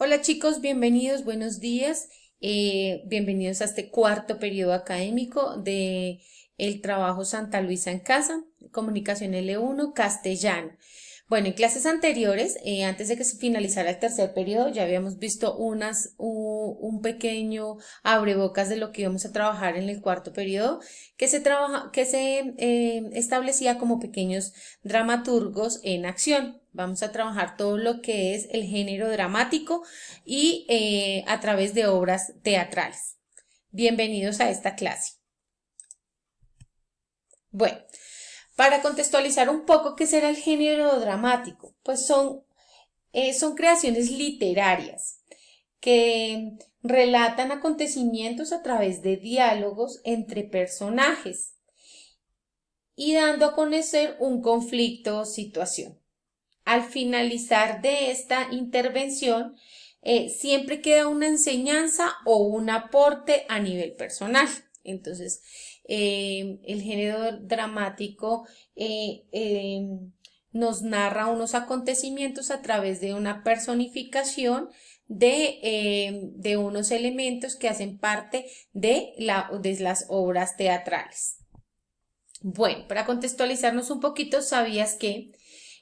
Hola chicos, bienvenidos, buenos días. Bienvenidos a este cuarto periodo académico de el trabajo Santa Luisa en casa, comunicación L1, castellano. Bueno, en clases anteriores, antes de que se finalizara el tercer periodo, ya habíamos visto un pequeño abrebocas de lo que íbamos a trabajar en el cuarto periodo, que se establecía como pequeños dramaturgos en acción. Vamos a trabajar todo lo que es el género dramático y a través de obras teatrales. Bienvenidos a esta clase. Bueno, para contextualizar un poco qué será el género dramático, pues son creaciones literarias que relatan acontecimientos a través de diálogos entre personajes y dando a conocer un conflicto o situación. Al finalizar de esta intervención, siempre queda una enseñanza o un aporte a nivel personal. Entonces, el género dramático nos narra unos acontecimientos a través de una personificación de unos elementos que hacen parte de las obras teatrales. Bueno, para contextualizarnos un poquito, ¿sabías que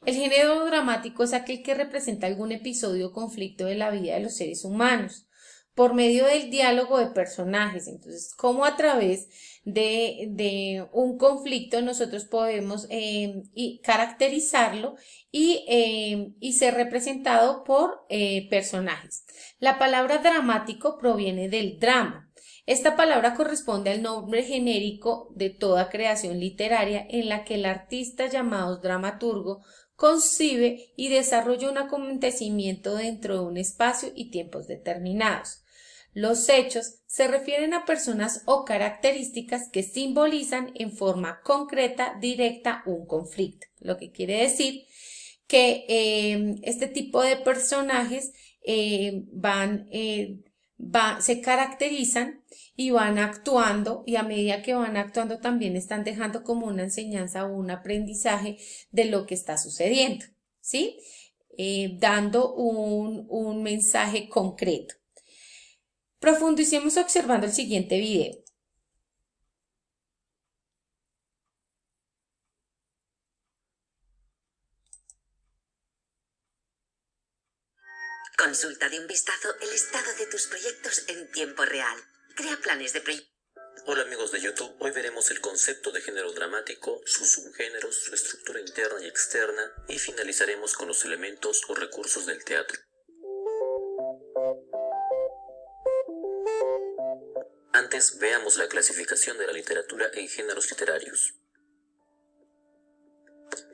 el género dramático es aquel que representa algún episodio o conflicto de la vida de los seres humanos por medio del diálogo de personajes? Entonces, ¿cómo a través de un conflicto nosotros podemos caracterizarlo y ser representado por personajes? La palabra dramático proviene del drama. Esta palabra corresponde al nombre genérico de toda creación literaria en la que el artista llamado dramaturgo concibe y desarrolla un acontecimiento dentro de un espacio y tiempos determinados. Los hechos se refieren a personas o características que simbolizan en forma concreta, directa, un conflicto, lo que quiere decir que este tipo de personajes se caracterizan y van actuando, y a medida que van actuando también están dejando como una enseñanza o un aprendizaje de lo que está sucediendo, ¿sí? Dando un mensaje concreto. Profundicemos observando el siguiente video. Consulta de un vistazo el estado de tus proyectos en tiempo real. Crea planes de proyecto. Hola amigos de YouTube, hoy veremos el concepto de género dramático, sus subgéneros, su estructura interna y externa y finalizaremos con los elementos o recursos del teatro. Antes veamos la clasificación de la literatura en géneros literarios.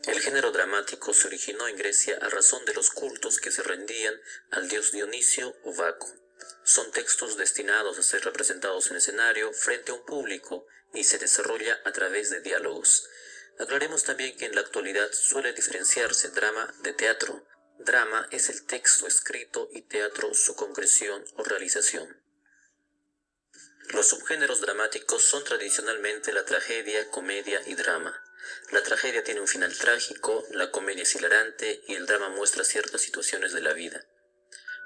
El género dramático se originó en Grecia a razón de los cultos que se rendían al dios Dionisio o Baco. Son textos destinados a ser representados en escenario frente a un público y se desarrolla a través de diálogos. Aclaremos también que en la actualidad suele diferenciarse drama de teatro. Drama es el texto escrito y teatro su concreción o realización. Los subgéneros dramáticos son tradicionalmente la tragedia, comedia y drama. La tragedia tiene un final trágico, la comedia es hilarante y el drama muestra ciertas situaciones de la vida.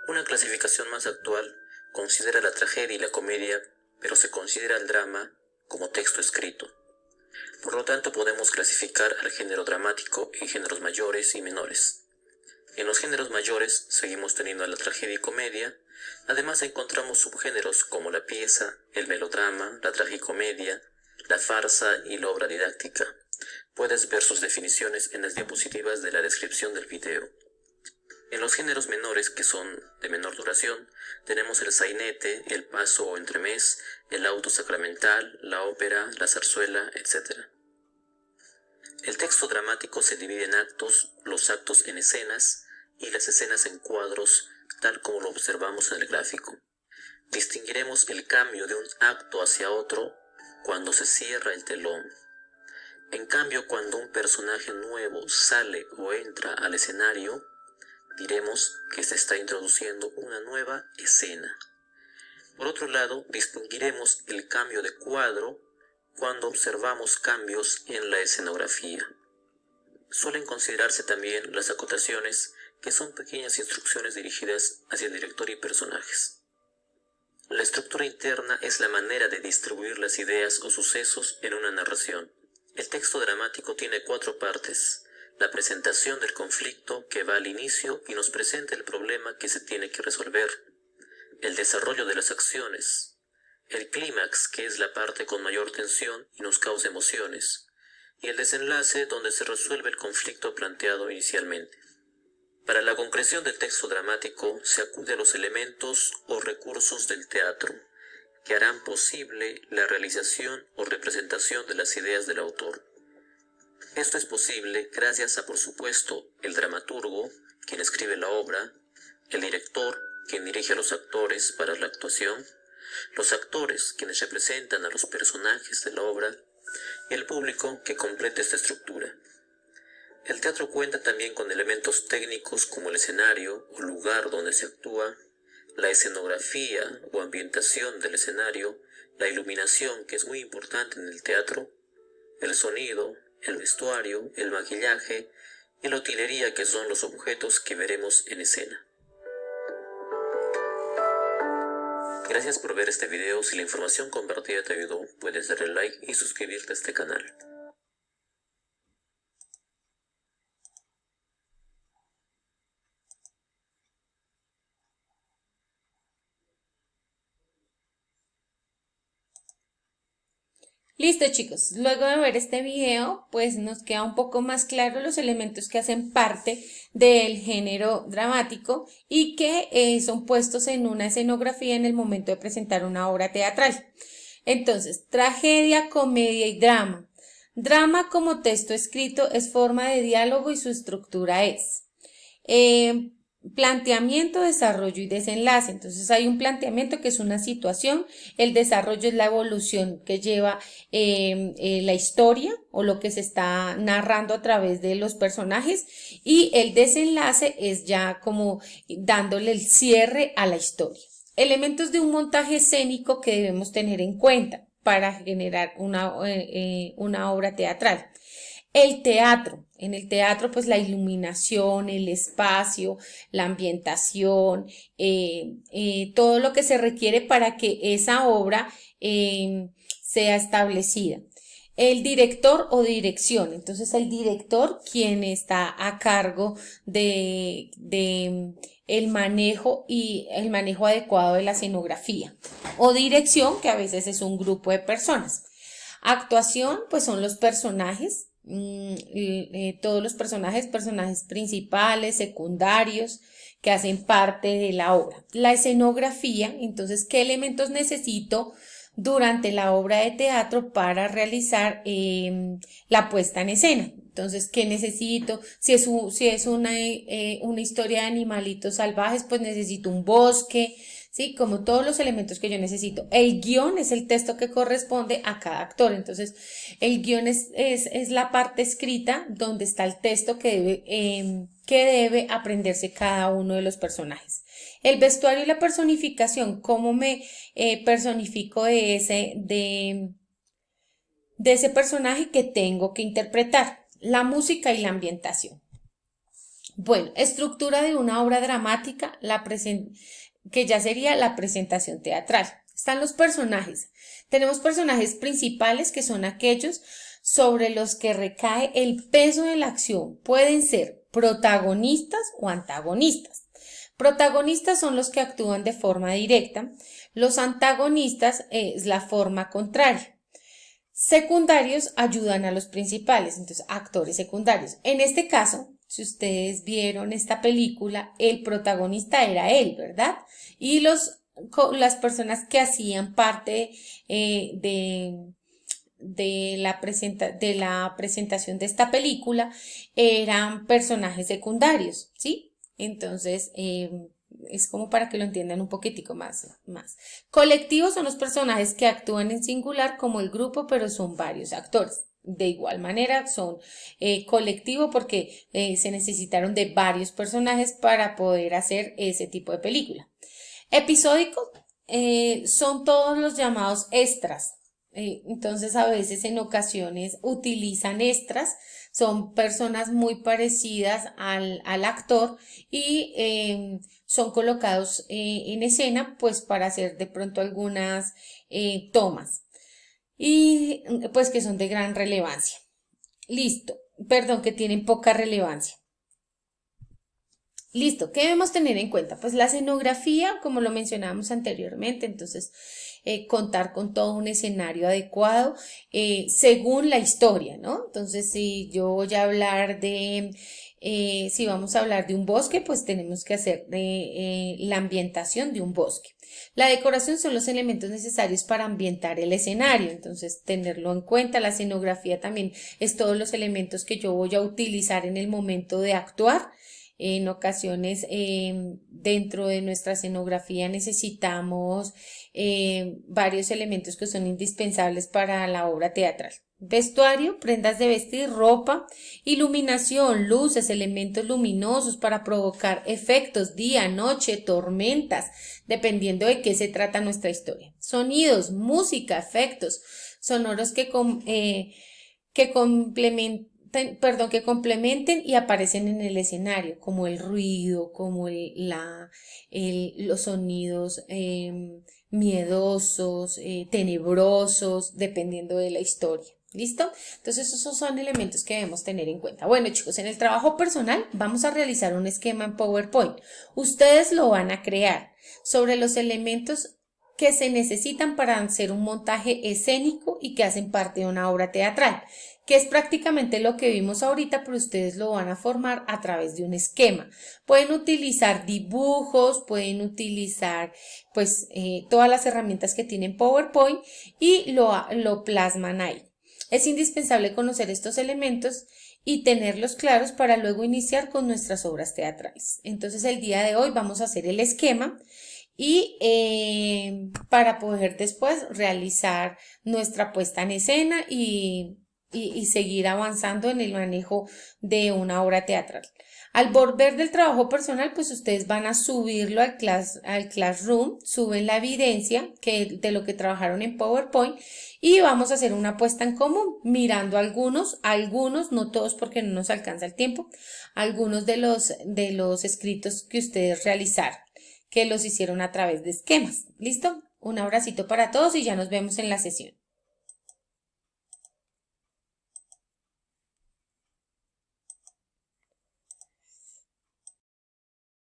Una clasificación más actual considera la tragedia y la comedia, pero se considera el drama como texto escrito. Por lo tanto, podemos clasificar al género dramático en géneros mayores y menores. En los géneros mayores seguimos teniendo a la tragedia y comedia. Además encontramos subgéneros como la pieza, el melodrama, la tragicomedia, la farsa y la obra didáctica. Puedes ver sus definiciones en las diapositivas de la descripción del video. En los géneros menores, que son de menor duración, tenemos el sainete, el paso o entremés, el auto sacramental, la ópera, la zarzuela, etc. El texto dramático se divide en actos, los actos en escenas y las escenas en cuadros, tal como lo observamos en el gráfico. Distinguiremos el cambio de un acto hacia otro cuando se cierra el telón. En cambio, cuando un personaje nuevo sale o entra al escenario, diremos que se está introduciendo una nueva escena. Por otro lado, distinguiremos el cambio de cuadro cuando observamos cambios en la escenografía. Suelen considerarse también las acotaciones que son pequeñas instrucciones dirigidas hacia el director y personajes. La estructura interna es la manera de distribuir las ideas o sucesos en una narración. El texto dramático tiene 4 partes. La presentación del conflicto, que va al inicio y nos presenta el problema que se tiene que resolver. El desarrollo de las acciones. El clímax, que es la parte con mayor tensión y nos causa emociones. Y el desenlace, donde se resuelve el conflicto planteado inicialmente. Para la concreción del texto dramático se acude a los elementos o recursos del teatro, que harán posible la realización o representación de las ideas del autor. Esto es posible gracias a, por supuesto, el dramaturgo, quien escribe la obra, el director, quien dirige a los actores para la actuación, los actores, quienes representan a los personajes de la obra, y el público que completa esta estructura. El teatro cuenta también con elementos técnicos como el escenario o lugar donde se actúa, la escenografía o ambientación del escenario, la iluminación, que es muy importante en el teatro, el sonido, el vestuario, el maquillaje y la utilería, que son los objetos que veremos en escena. Gracias por ver este video. Si la información compartida te ayudó, puedes darle like y suscribirte a este canal. Listo, chicos, luego de ver este video, pues nos queda un poco más claro los elementos que hacen parte del género dramático y que son puestos en una escenografía en el momento de presentar una obra teatral. Entonces, tragedia, comedia y drama. Drama como texto escrito es forma de diálogo y su estructura es planteamiento, desarrollo y desenlace. Entonces hay un planteamiento que es una situación, el desarrollo es la evolución que lleva la historia o lo que se está narrando a través de los personajes, y el desenlace es ya como dándole el cierre a la historia. Elementos de un montaje escénico que debemos tener en cuenta para generar una obra teatral. El teatro. En el teatro, pues la iluminación, el espacio, la ambientación, todo lo que se requiere para que esa obra sea establecida. El director o dirección. Entonces, el director, quien está a cargo de el manejo y el manejo adecuado de la escenografía. O dirección, que a veces es un grupo de personas. Actuación, pues son los personajes. Todos los personajes principales, secundarios, que hacen parte de la obra. La escenografía, entonces, ¿qué elementos necesito durante la obra de teatro para realizar la puesta en escena? Entonces, ¿qué necesito? Si es una historia de animalitos salvajes, pues necesito un bosque, ¿sí? Como todos los elementos que yo necesito. El guión es el texto que corresponde a cada actor. Entonces, el guión es la parte escrita donde está el texto que debe aprenderse cada uno de los personajes. El vestuario y la personificación, ¿cómo me personifico de ese personaje que tengo que interpretar? La música y la ambientación. Bueno, estructura de una obra dramática, que ya sería la presentación teatral. Están los personajes. Tenemos personajes principales, que son aquellos sobre los que recae el peso de la acción. Pueden ser protagonistas o antagonistas. Protagonistas son los que actúan de forma directa. Los antagonistas es la forma contraria. Secundarios ayudan a los principales, entonces actores secundarios. En este caso, si ustedes vieron esta película, el protagonista era él, ¿verdad? Y las personas que hacían parte de la presentación de esta película eran personajes secundarios, ¿sí? Entonces, es como para que lo entiendan un poquitico más. Colectivos son los personajes que actúan en singular como el grupo, pero son varios actores. De igual manera son colectivo porque se necesitaron de varios personajes para poder hacer ese tipo de película. Episódicos son todos los llamados extras. Entonces a veces en ocasiones utilizan extras, son personas muy parecidas al actor y son colocados en escena pues para hacer de pronto algunas tomas y pues que son de gran relevancia. Listo, perdón, que tienen poca relevancia. Listo, ¿qué debemos tener en cuenta? Pues la escenografía, como lo mencionábamos anteriormente, entonces contar con todo un escenario adecuado según la historia, ¿no? Entonces, si yo voy a hablar si vamos a hablar de un bosque, pues tenemos que hacer la ambientación de un bosque. La decoración son los elementos necesarios para ambientar el escenario, entonces tenerlo en cuenta. La escenografía también es todos los elementos que yo voy a utilizar en el momento de actuar. En ocasiones, dentro de nuestra escenografía necesitamos varios elementos que son indispensables para la obra teatral. Vestuario, prendas de vestir, ropa, iluminación, luces, elementos luminosos para provocar efectos, día, noche, tormentas, dependiendo de qué se trata nuestra historia. Sonidos, música, efectos sonoros que complementen y aparecen en el escenario, como el ruido, como los sonidos miedosos, tenebrosos, dependiendo de la historia. ¿Listo? Entonces esos son elementos que debemos tener en cuenta. Bueno, chicos, en el trabajo personal vamos a realizar un esquema en PowerPoint. Ustedes lo van a crear sobre los elementos que se necesitan para hacer un montaje escénico y que hacen parte de una obra teatral, que es prácticamente lo que vimos ahorita, pero ustedes lo van a formar a través de un esquema. Pueden utilizar dibujos, pueden utilizar pues todas las herramientas que tienen PowerPoint y lo plasman ahí. Es indispensable conocer estos elementos y tenerlos claros para luego iniciar con nuestras obras teatrales. Entonces el día de hoy vamos a hacer el esquema y para poder después realizar nuestra puesta en escena y seguir avanzando en el manejo de una obra teatral. Al volver del trabajo personal, pues ustedes van a subirlo al Classroom, suben la evidencia de lo que trabajaron en PowerPoint y vamos a hacer una puesta en común, mirando algunos, no todos porque no nos alcanza el tiempo, algunos de los escritos que ustedes realizaron, que los hicieron a través de esquemas. ¿Listo? Un abracito para todos y ya nos vemos en la sesión.